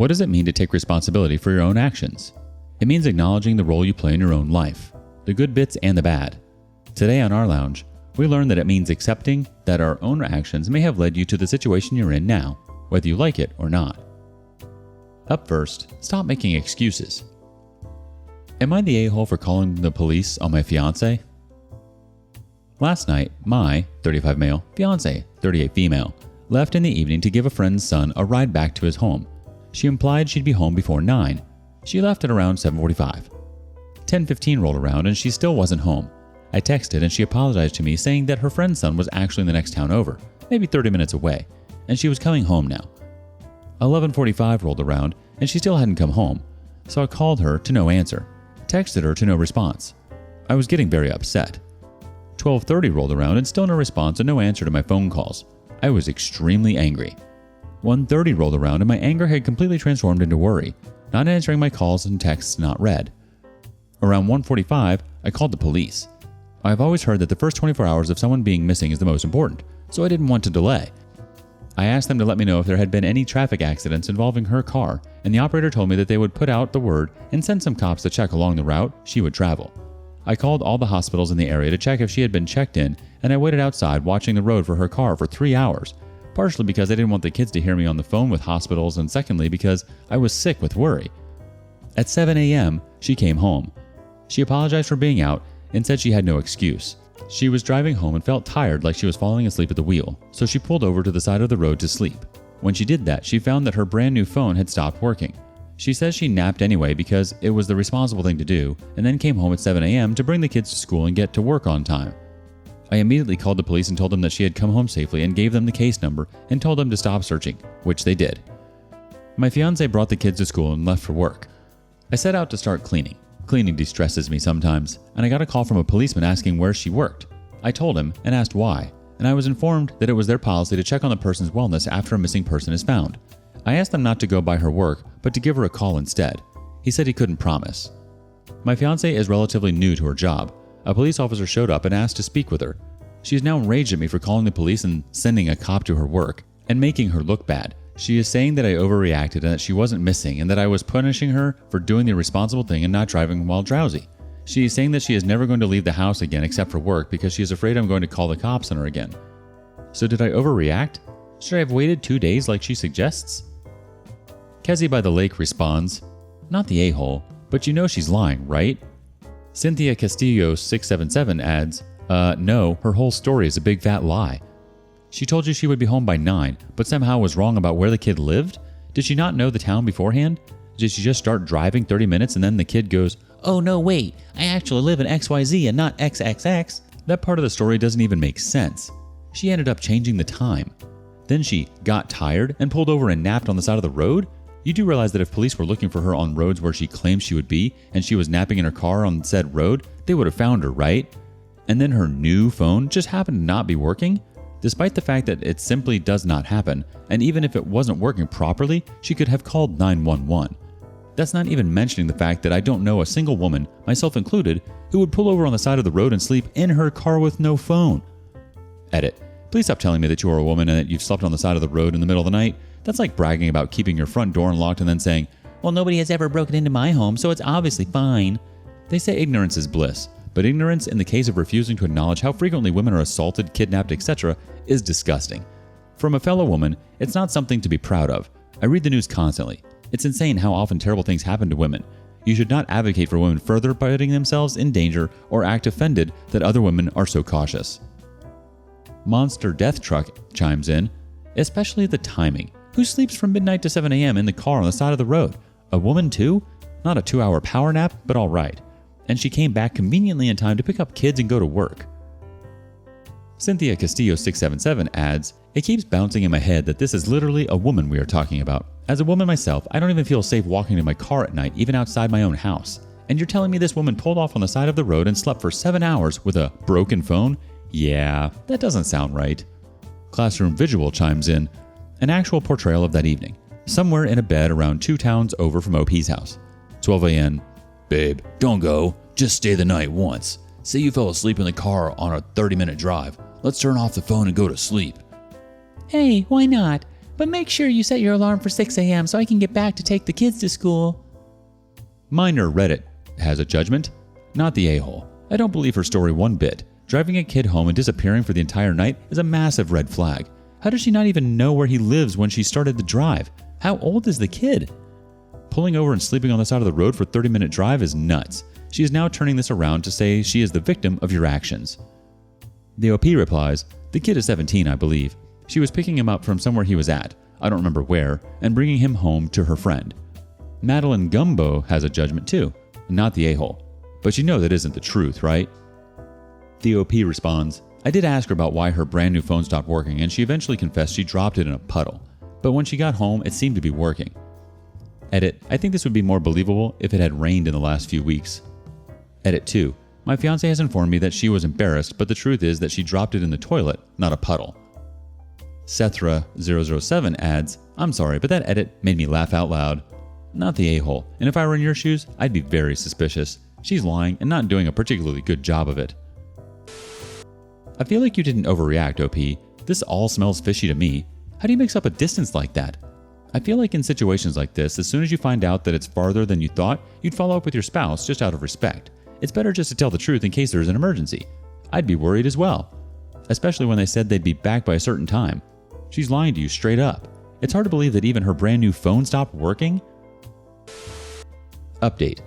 What does it mean to take responsibility for your own actions? It means acknowledging the role you play in your own life, the good bits and the bad. Today on rLounge, we learn that it means accepting that our own actions may have led you to the situation you're in now, whether you like it or not. Up first, stop making excuses. Am I the a-hole for calling the police on my fiancé? Last night, my 35 male fiancé, 38 female, left in the evening to give a friend's son a ride back to his home. She implied she'd be home before 9. She left at around 7:45. 10:15 rolled around and she still wasn't home. I texted and she apologized to me, saying that her friend's son was actually in the next town over, maybe 30 minutes away, and she was coming home now. 11:45 rolled around and she still hadn't come home, so I called her to no answer, texted her to no response. I was getting very upset. 12:30 rolled around and still no response and no answer to my phone calls. I was extremely angry. 1:30 rolled around and my anger had completely transformed into worry, not answering my calls and texts not read. Around 1:45, I called the police. I've always heard that the first 24 hours of someone being missing is the most important, so I didn't want to delay. I asked them to let me know if there had been any traffic accidents involving her car, and the operator told me that they would put out the word and send some cops to check along the route she would travel. I called all the hospitals in the area to check if she had been checked in, and I waited outside watching the road for her car for 3 hours, partially because I didn't want the kids to hear me on the phone with hospitals, and secondly because I was sick with worry. At 7 a.m., she came home. She apologized for being out and said she had no excuse. She was driving home and felt tired, like she was falling asleep at the wheel, so she pulled over to the side of the road to sleep. When she did that, she found that her brand new phone had stopped working. She says she napped anyway because it was the responsible thing to do, and then came home at 7 a.m. to bring the kids to school and get to work on time. I immediately called the police and told them that she had come home safely and gave them the case number and told them to stop searching, which they did. My fiancé brought the kids to school and left for work. I set out to start cleaning. Cleaning distresses me sometimes, and I got a call from a policeman asking where she worked. I told him and asked why, and I was informed that it was their policy to check on the person's wellness after a missing person is found. I asked them not to go by her work, but to give her a call instead. He said he couldn't promise. My fiancé is relatively new to her job. A police officer showed up and asked to speak with her. She is now enraged at me for calling the police and sending a cop to her work and making her look bad. She is saying that I overreacted and that she wasn't missing and that I was punishing her for doing the responsible thing and not driving while drowsy. She is saying that she is never going to leave the house again except for work because she is afraid I'm going to call the cops on her again. So did I overreact? Should I have waited 2 days like she suggests? Kezzy by the lake responds, "Not the a-hole, but you know she's lying, right?" Cynthia Castillo 677 adds, no, her whole story is a big fat lie. She told you she would be home by 9, but somehow was wrong about where the kid lived? Did she not know the town beforehand? Did she just start driving 30 minutes and then the kid goes, "Oh no, wait, I actually live in XYZ and not XXX"? That part of the story doesn't even make sense. She ended up changing the time. Then she got tired and pulled over and napped on the side of the road? You do realize that if police were looking for her on roads where she claimed she would be and she was napping in her car on said road, they would have found her, right? And then her new phone just happened to not be working? Despite the fact that it simply does not happen, and even if it wasn't working properly, she could have called 911. That's not even mentioning the fact that I don't know a single woman, myself included, who would pull over on the side of the road and sleep in her car with no phone. Edit. Please stop telling me that you are a woman and that you've slept on the side of the road in the middle of the night. That's like bragging about keeping your front door unlocked and then saying, "Well, nobody has ever broken into my home, so it's obviously fine." They say ignorance is bliss, but ignorance in the case of refusing to acknowledge how frequently women are assaulted, kidnapped, etc. is disgusting. From a fellow woman, it's not something to be proud of. I read the news constantly. It's insane how often terrible things happen to women. You should not advocate for women further putting themselves in danger or act offended that other women are so cautious. Monster Death Truck chimes in, especially the timing. Who sleeps from midnight to 7 a.m. in the car on the side of the road? A woman too? Not a 2-hour power nap, but all right. And she came back conveniently in time to pick up kids and go to work. Cynthia Castillo 677 adds, "It keeps bouncing in my head that this is literally a woman we are talking about. As a woman myself, I don't even feel safe walking to my car at night, even outside my own house. And you're telling me this woman pulled off on the side of the road and slept for 7 hours with a broken phone? Yeah, that doesn't sound right." Classroom Visual chimes in, "An actual portrayal of that evening. Somewhere in a bed around 2 towns over from OP's house. 12 a.m. Babe, don't go. Just stay the night once. Say you fell asleep in the car on a 30-minute drive. Let's turn off the phone and go to sleep." "Hey, why not? but make sure you set your alarm for 6 a.m. so I can get back to take the kids to school. Minor Reddit has a judgment, not the a-hole. I don't believe her story one bit. Driving a kid home and disappearing for the entire night is a massive red flag. How does she not even know where he lives when she started the drive? How old is the kid? Pulling over and sleeping on the side of the road for a 30-minute drive is nuts. She is now turning this around to say she is the victim of your actions. The OP replies, the kid is 17, I believe. She was picking him up from somewhere he was at, I don't remember where, and bringing him home to her friend. Madeline Gumbo has a judgment too, not the a-hole. But you know that isn't the truth, right? The OP responds, I did ask her about why her brand new phone stopped working, and she eventually confessed she dropped it in a puddle. But when she got home, it seemed to be working. Edit, I think this would be more believable if it had rained in the last few weeks. Edit 2, my fiancé has informed me that she was embarrassed, but the truth is that she dropped it in the toilet, not a puddle. Sethra007 adds, I'm sorry, but that edit made me laugh out loud. Not the a-hole, and if I were in your shoes, I'd be very suspicious. She's lying and not doing a particularly good job of it. I feel like you didn't overreact, OP. This all smells fishy to me. How do you mix up a distance like that? I feel like in situations like this, as soon as you find out that it's farther than you thought, you'd follow up with your spouse just out of respect. It's better just to tell the truth in case there's an emergency. I'd be worried as well. Especially when they said they'd be back by a certain time. She's lying to you straight up. It's hard to believe that even her brand new phone stopped working. Update.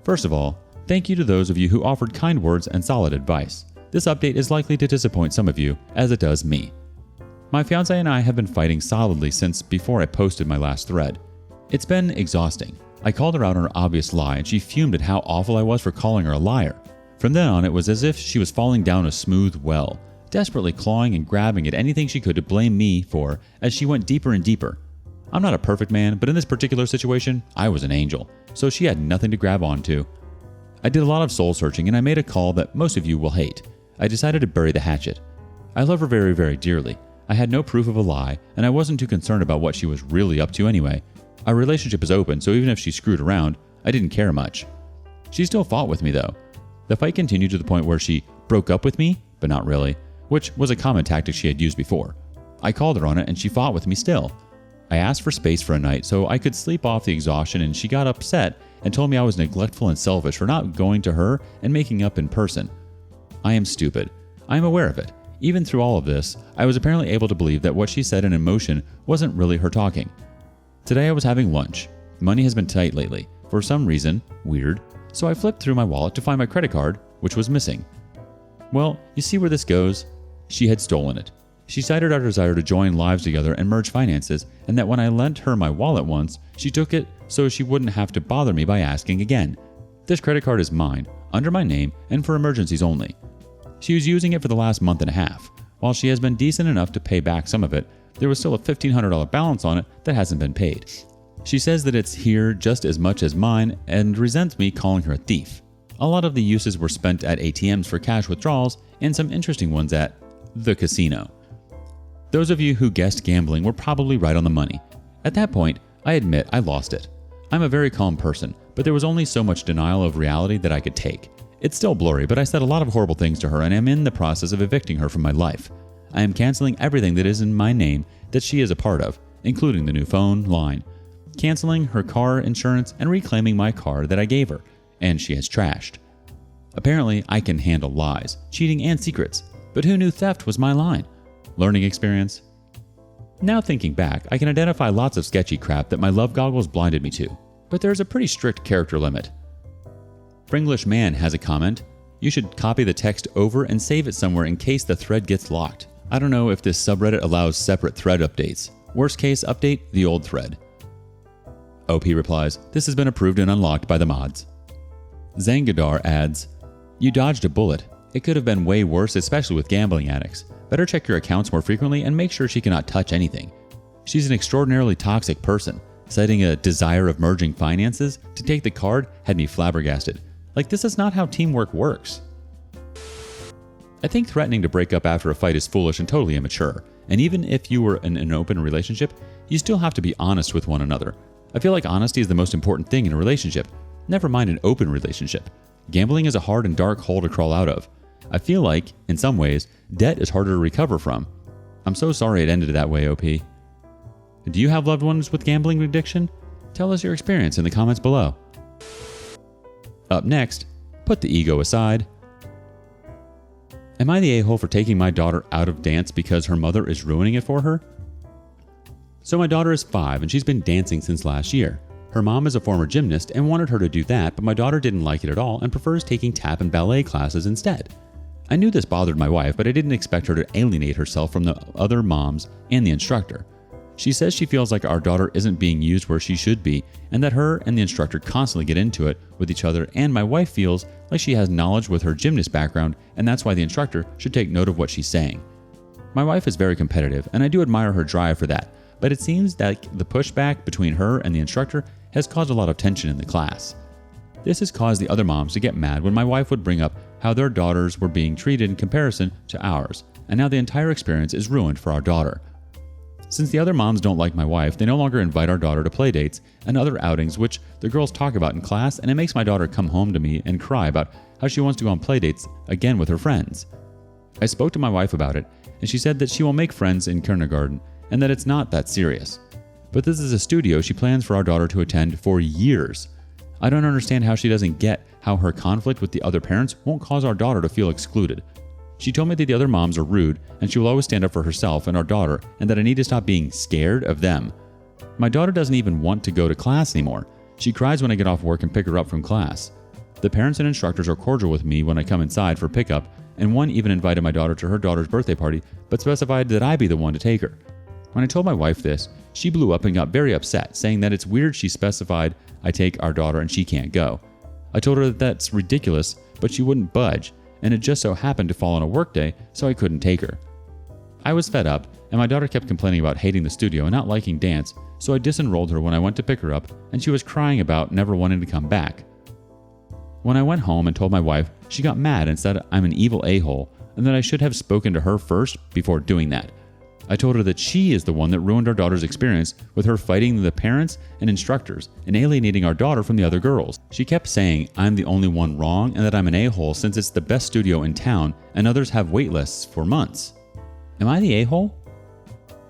First of all, thank you to those of you who offered kind words and solid advice. This update is likely to disappoint some of you, as it does me. My fiancé and I have been fighting solidly since before I posted my last thread. It's been exhausting. I called her out on her obvious lie, and she fumed at how awful I was for calling her a liar. From then on, it was as if she was falling down a smooth well, desperately clawing and grabbing at anything she could to blame me for as she went deeper and deeper. I'm not a perfect man, but in this particular situation, I was an angel, so she had nothing to grab onto. I did a lot of soul searching, and I made a call that most of you will hate. I decided to bury the hatchet. I love her very, very dearly. I had no proof of a lie, and I wasn't too concerned about what she was really up to anyway. Our relationship is open, so even if she screwed around, I didn't care much. She still fought with me though. The fight continued to the point where she broke up with me, but not really, which was a common tactic she had used before. I called her on it and she fought with me still. I asked for space for a night so I could sleep off the exhaustion, and she got upset and told me I was neglectful and selfish for not going to her and making up in person. I am stupid. I am aware of it. Even through all of this, I was apparently able to believe that what she said in emotion wasn't really her talking. Today I was having lunch. Money has been tight lately, for some reason, weird, so I flipped through my wallet to find my credit card, which was missing. Well, you see where this goes? She had stolen it. She cited our desire to join lives together and merge finances, and that when I lent her my wallet once, she took it so she wouldn't have to bother me by asking again. This credit card is mine, under my name, and for emergencies only. She was using it for the last month and a half. While she has been decent enough to pay back some of it, there was still a $1,500 balance on it that hasn't been paid. She says that it's here just as much as mine and resents me calling her a thief. A lot of the uses were spent at ATMs for cash withdrawals and some interesting ones at the casino. Those of you who guessed gambling were probably right on the money. At that point, I admit I lost it. I'm a very calm person, but there was only so much denial of reality that I could take. It's still blurry, but I said a lot of horrible things to her and am in the process of evicting her from my life. I am canceling everything that is in my name that she is a part of, including the new phone line, canceling her car insurance and reclaiming my car that I gave her, and she has trashed. Apparently, I can handle lies, cheating, and secrets, but who knew theft was my line? Learning experience? Now thinking back, I can identify lots of sketchy crap that my love goggles blinded me to, but there's a pretty strict character limit. Fringlish Man has a comment. You should copy the text over and save it somewhere in case the thread gets locked. I don't know if this subreddit allows separate thread updates. Worst case, update the old thread. OP replies, this has been approved and unlocked by the mods. Zangadar adds, you dodged a bullet. It could have been way worse, especially with gambling addicts. Better check your accounts more frequently and make sure she cannot touch anything. She's an extraordinarily toxic person. Citing a desire of merging finances to take the card had me flabbergasted. Like, this is not how teamwork works. I think threatening to break up after a fight is foolish and totally immature. And even if you were in an open relationship, you still have to be honest with one another. I feel like honesty is the most important thing in a relationship. Never mind an open relationship. Gambling is a hard and dark hole to crawl out of. I feel like, in some ways, debt is harder to recover from. I'm so sorry it ended that way, OP. Do you have loved ones with gambling addiction? Tell us your experience in the comments below. Up next, put the ego aside. Am I the a-hole for taking my daughter out of dance because her mother is ruining it for her? So my daughter is 5 and she's been dancing since last year. Her mom is a former gymnast and wanted her to do that, but my daughter didn't like it at all and prefers taking tap and ballet classes instead. I knew this bothered my wife, but I didn't expect her to alienate herself from the other moms and the instructor. She says she feels like our daughter isn't being used where she should be, and that her and the instructor constantly get into it with each other, and my wife feels like she has knowledge with her gymnast background, and that's why the instructor should take note of what she's saying. My wife is very competitive, and I do admire her drive for that, but it seems that the pushback between her and the instructor has caused a lot of tension in the class. This has caused the other moms to get mad when my wife would bring up how their daughters were being treated in comparison to ours, and now the entire experience is ruined for our daughter. Since the other moms don't like my wife, they no longer invite our daughter to playdates and other outings which the girls talk about in class, and it makes my daughter come home to me and cry about how she wants to go on playdates again with her friends. I spoke to my wife about it, and she said that she will make friends in kindergarten and that it's not that serious. But this is a studio she plans for our daughter to attend for years. I don't understand how she doesn't get how her conflict with the other parents won't cause our daughter to feel excluded. She told me that the other moms are rude and she will always stand up for herself and our daughter, and that I need to stop being scared of them. My daughter doesn't even want to go to class anymore. She cries when I get off work and pick her up from class. The parents and instructors are cordial with me when I come inside for pickup, and one even invited my daughter to her daughter's birthday party but specified that I be the one to take her. When I told my wife this, she blew up and got very upset, saying that it's weird she specified I take our daughter and she can't go. I told her that that's ridiculous, but she wouldn't budge, and it just so happened to fall on a work day, so I couldn't take her. I was fed up, and my daughter kept complaining about hating the studio and not liking dance, so I disenrolled her when I went to pick her up, and she was crying about never wanting to come back. When I went home and told my wife, she got mad and said I'm an evil a-hole, and that I should have spoken to her first before doing that. I told her that she is the one that ruined our daughter's experience with her fighting the parents and instructors and alienating our daughter from the other girls. She kept saying I'm the only one wrong and that I'm an a-hole since it's the best studio in town and others have wait lists for months. Am I the a-hole?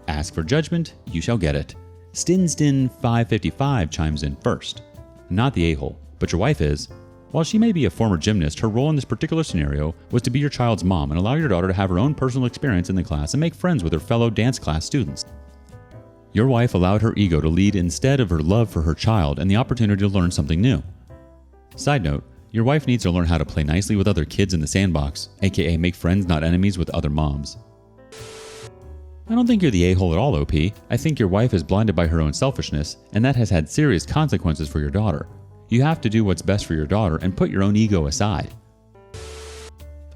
Ask for judgment, you shall get it. Stinstin555 chimes in first. Not the a-hole, but your wife is. While she may be a former gymnast, her role in this particular scenario was to be your child's mom and allow your daughter to have her own personal experience in the class and make friends with her fellow dance class students. Your wife allowed her ego to lead instead of her love for her child and the opportunity to learn something new. Side note, your wife needs to learn how to play nicely with other kids in the sandbox, aka make friends not enemies with other moms. I don't think you're the a-hole at all, OP. I think your wife is blinded by her own selfishness, and that has had serious consequences for your daughter. You have to do what's best for your daughter and put your own ego aside.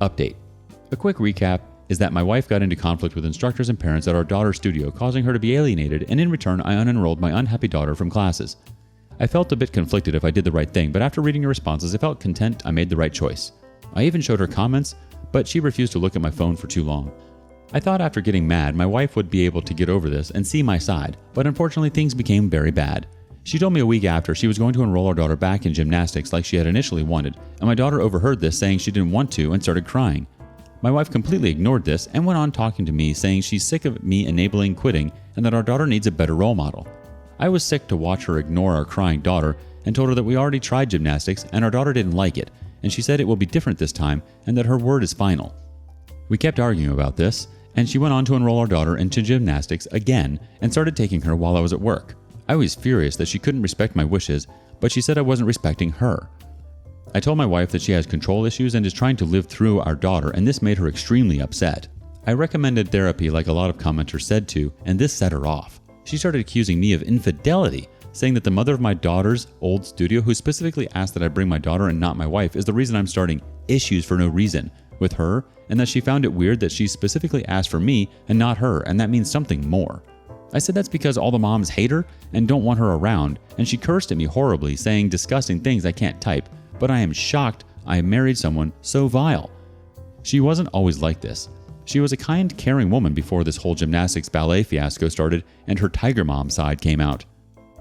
Update. A quick recap is that my wife got into conflict with instructors and parents at our daughter's studio, causing her to be alienated, and in return I unenrolled my unhappy daughter from classes. I felt a bit conflicted if I did the right thing, but after reading your responses I felt content I made the right choice. I even showed her comments, but she refused to look at my phone for too long. I thought after getting mad my wife would be able to get over this and see my side, but unfortunately things became very bad. She told me a week after she was going to enroll our daughter back in gymnastics like she had initially wanted, and my daughter overheard this saying she didn't want to and started crying. My wife completely ignored this and went on talking to me saying she's sick of me enabling quitting and that our daughter needs a better role model. I was sick to watch her ignore our crying daughter and told her that we already tried gymnastics and our daughter didn't like it, and she said it will be different this time and that her word is final. We kept arguing about this, and she went on to enroll our daughter into gymnastics again and started taking her while I was at work. I was furious that she couldn't respect my wishes, but she said I wasn't respecting her. I told my wife that she has control issues and is trying to live through our daughter, and this made her extremely upset. I recommended therapy like a lot of commenters said to, and this set her off. She started accusing me of infidelity, saying that the mother of my daughter's old studio, who specifically asked that I bring my daughter and not my wife, is the reason I'm starting issues for no reason with her, and that she found it weird that she specifically asked for me and not her, and that means something more. I said that's because all the moms hate her and don't want her around, and she cursed at me horribly, saying disgusting things I can't type, but I am shocked I married someone so vile. She wasn't always like this. She was a kind, caring woman before this whole gymnastics ballet fiasco started and her tiger mom side came out.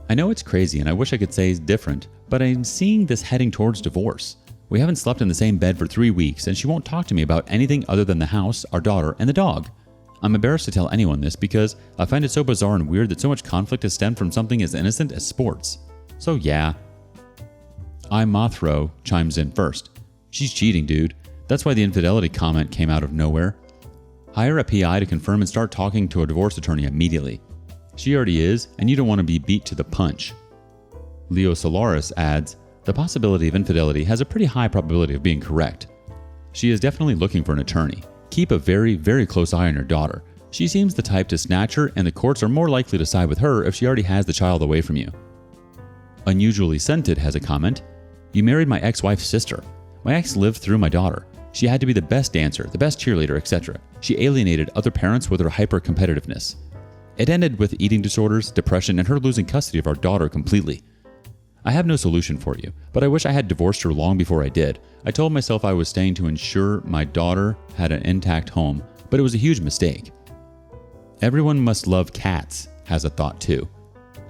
I know it's crazy and I wish I could say it's different, but I'm seeing this heading towards divorce. We haven't slept in the same bed for 3 weeks and she won't talk to me about anything other than the house, our daughter, and the dog. I'm embarrassed to tell anyone this because I find it so bizarre and weird that so much conflict has stemmed from something as innocent as sports. So yeah. Mothro chimes in first. She's cheating, dude. That's why the infidelity comment came out of nowhere. Hire a PI to confirm and start talking to a divorce attorney immediately. She already is, and you don't want to be beat to the punch. Leo Solaris adds, the possibility of infidelity has a pretty high probability of being correct. She is definitely looking for an attorney. Keep a very, very close eye on your daughter. She seems the type to snatch her, and the courts are more likely to side with her if she already has the child away from you. Unusually Scented has a comment. You married my ex-wife's sister. My ex lived through my daughter. She had to be the best dancer, the best cheerleader, etc. She alienated other parents with her hyper-competitiveness. It ended with eating disorders, depression, and her losing custody of our daughter completely. I have no solution for you, but I wish I had divorced her long before I did. I told myself I was staying to ensure my daughter had an intact home, but it was a huge mistake. Everyone must love cats has a thought too.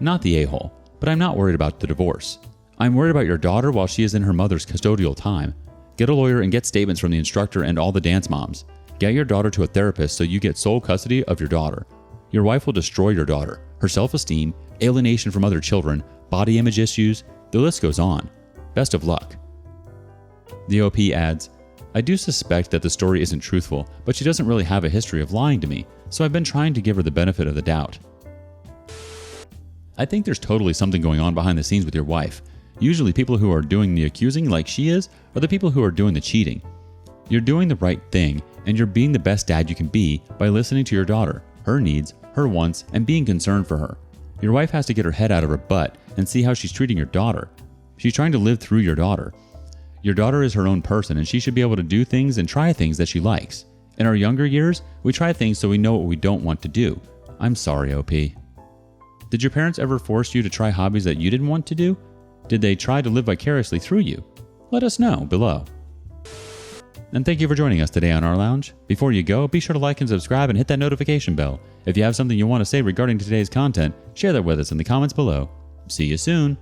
Not the a-hole, but I'm not worried about the divorce. I'm worried about your daughter while she is in her mother's custodial time. Get a lawyer and get statements from the instructor and all the dance moms. Get your daughter to a therapist so you get sole custody of your daughter. Your wife will destroy your daughter, her self-esteem, alienation from other children, body image issues, the list goes on. Best of luck. The OP adds, I do suspect that the story isn't truthful, but she doesn't really have a history of lying to me, so I've been trying to give her the benefit of the doubt. I think there's totally something going on behind the scenes with your wife. Usually people who are doing the accusing like she is are the people who are doing the cheating. You're doing the right thing, and you're being the best dad you can be by listening to your daughter, her needs, her wants, and being concerned for her. Your wife has to get her head out of her butt and see how she's treating your daughter. She's trying to live through your daughter. Your daughter is her own person, and she should be able to do things and try things that she likes. In our younger years, we try things so we know what we don't want to do. I'm sorry, OP. Did your parents ever force you to try hobbies that you didn't want to do? Did they try to live vicariously through you? Let us know below. And thank you for joining us today on rLounge. Before you go, be sure to like and subscribe and hit that notification bell. If you have something you want to say regarding today's content, share that with us in the comments below. See you soon.